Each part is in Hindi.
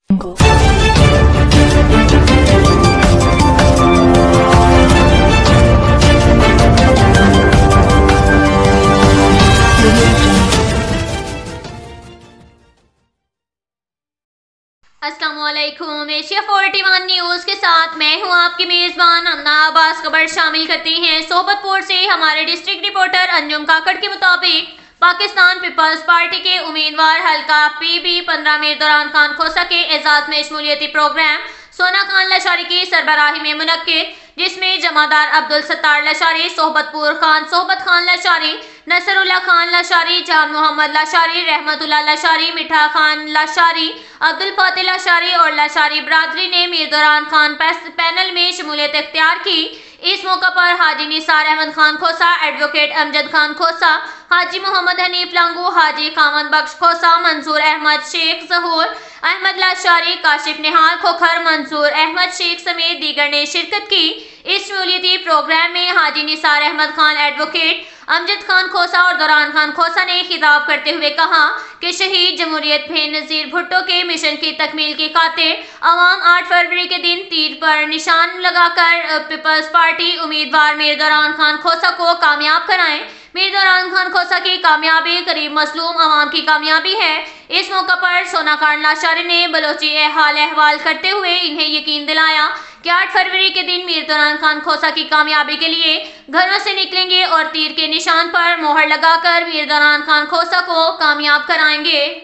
अस्सलामुअलैकुम। एशिया 41 न्यूज के साथ मैं हूं आपकी मेजबान अमना अब्बास। खबर शामिल करते हैं सोबतपुर से। हमारे डिस्ट्रिक्ट रिपोर्टर अंजुम काकड़ के मुताबिक पाकिस्तान पीपल्स पार्टी के उम्मीदवार हल्का PB 15 मीर दौरान खान खोसा के एजाज में शमूलियती प्रोग्राम सोना खान लाशारी की सरबराही में मुनक्किद, जिसमें जमादार अब्दुल सत्तार लाशारी, सोहबतपुर खान, सोहबत खान लाशारी, नसरुल्लाह खान लाशारी, जान मोहम्मद लाशारी, रहमतुल्लाह लाशारी, मिठा खान लाशारी, अब्दुल फातिह लाशारी और लाशारी बरादरी ने मीर दौरान खान पैनल में शमूलियत इख्तियार की। इस मौका पर हाजी निसार अहमद खान खोसा, एडवोकेट अमजद खान खोसा, हाजी मोहम्मद हनीफ लांगू, हाजी कामन बख्श खोसा, मंसूर अहमद शेख, जहूर अहमद लाशारी, काशिफ निहाल खोखर, मंसूर अहमद शेख समेत दीगर ने शिरकत की। इस शमूलियती प्रोग्राम में हाजी निसार अहमद खान, एडवोकेट अमजद खान खोसा और दौरान खान खोसा ने खिताब करते हुए कहा कि शहीद जमहूरियत बेनज़ीर भुट्टो के मिशन की तकमील की खातिर अवाम 8 फरवरी के दिन तीर पर निशान लगाकर पीपल्स पार्टी उम्मीदवार मीर दौरान खान खोसा को कामयाब कराएं। मीर दौरान खान खोसा की कामयाबी करीब मसलूम अवाम की कामयाबी है। इस मौका पर सोना खान लाशारी ने बलोची हाल अहवाल करते हुए इन्हें यकीन दिलाया कि 8 फरवरी के दिन मीर दौरान खान खोसा की कामयाबी के लिए घरों से निकलेंगे और तीर के निशान पर मोहर लगाकर मीर दौरान खान खोसा को कामयाब कराएंगे।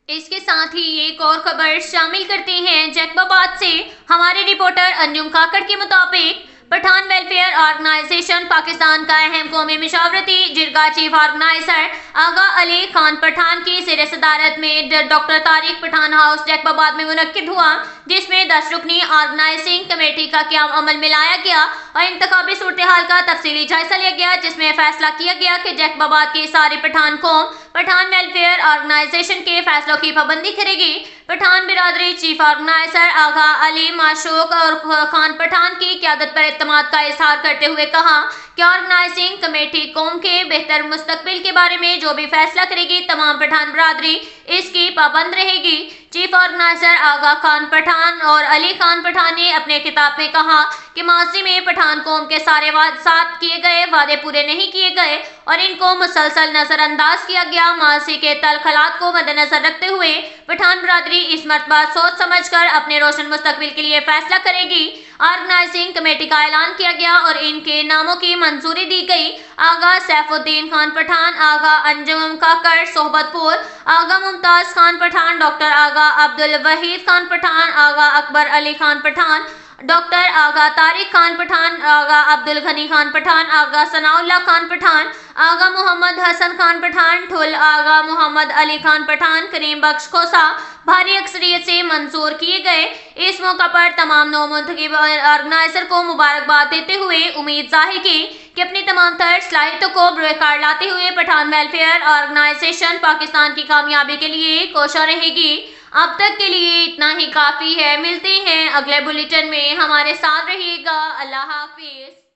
इसके साथ ही एक और खबर शामिल करते हैं जैकबाबाद से। हमारे रिपोर्टर अंजुम काकड़ के मुताबिक पठान वेलफेयर ऑर्गेनाइजेशन पाकिस्तान का अहम कौमी मशावरती जिरगा चीफ ऑर्गेनाइजर आगा अली खान पठान की ज़ेर सदारत में डॉक्टर तारिक पठान हाउस जैकबाबाद में मुनक्किद हुआ, जिसमें 10 रुकनी ऑर्गेनाइजिंग कमेटी का क़याम अमल में लाया गया और इंतखाबी सूरत हाल का तफसीली जायजा लिया गया, जिसमें फैसला किया गया कि जैकबाबाद की सारी पठान कौम पठान वेलफेयर ऑर्गेनाइजेशन के फैसलों की पाबंदी करेगी। पठान बिरादरी चीफ ऑर्गेनाइजर आगा अली माशूक और खान पठान की क़यादत पर इत्मीनान का इजहार करते हुए कहा कि ऑर्गेनाइजिंग कमेटी कौम के बेहतर मुस्तकबिल के बारे में जो भी फैसला करेगी, तमाम पठान बिरादरी इसकी पाबंद रहेगी। चीफ ऑर्गेनाइजर आगा खान पठान और अली खान पठान ने अपने खिताब में कहा कि माजी में पठान कौम के सारे साथ किए गए वादे पूरे नहीं किए गए और इनको मुसलसल नजरअंदाज किया गया। माजी के तल्ख हालात को मद्देनजर रखते हुए पठान बिरादरी इस मरतबा सोच समझ कर अपने रोशन मुस्तकबिल के लिए फैसला करेगी। ऑर्गेनाइजिंग कमेटी का ऐलान किया गया और इनके नामों की मंजूरी दी गई। आगा सैफुद्दीन खान पठान, आगा अंजुम काकड़ सोहबतपुर, आगा मुमताज खान पठान, डॉक्टर आगा अब्दुल वहीद खान पठान, आगा अकबर अली खान पठान, डॉक्टर आगा तारिक खान पठान, आगा अब्दुल गनी खान पठान, आगा सनाउल्लाह खान पठान, आगा मोहम्मद हसन खान पठान, ठुल आगा मोहम्मद अली खान पठान, करीम बख्श खोसा भारी अक्सरियत से मंजूर किए गए। इस मौका पर तमाम नौमुंतखब ऑर्गेनाइजर को मुबारकबाद देते हुए उम्मीद जाहिर की कि अपनी तमाम तर सलाहियतों को बरकरार लाते हुए पठान वेलफेयर ऑर्गेनाइजेशन पाकिस्तान की कामयाबी के लिए कोशिश रहेगी। अब तक के लिए इतना ही काफ़ी है। मिलते हैं अगले बुलेटिन में, हमारे साथ रहिएगा। अल्लाह हाफिज।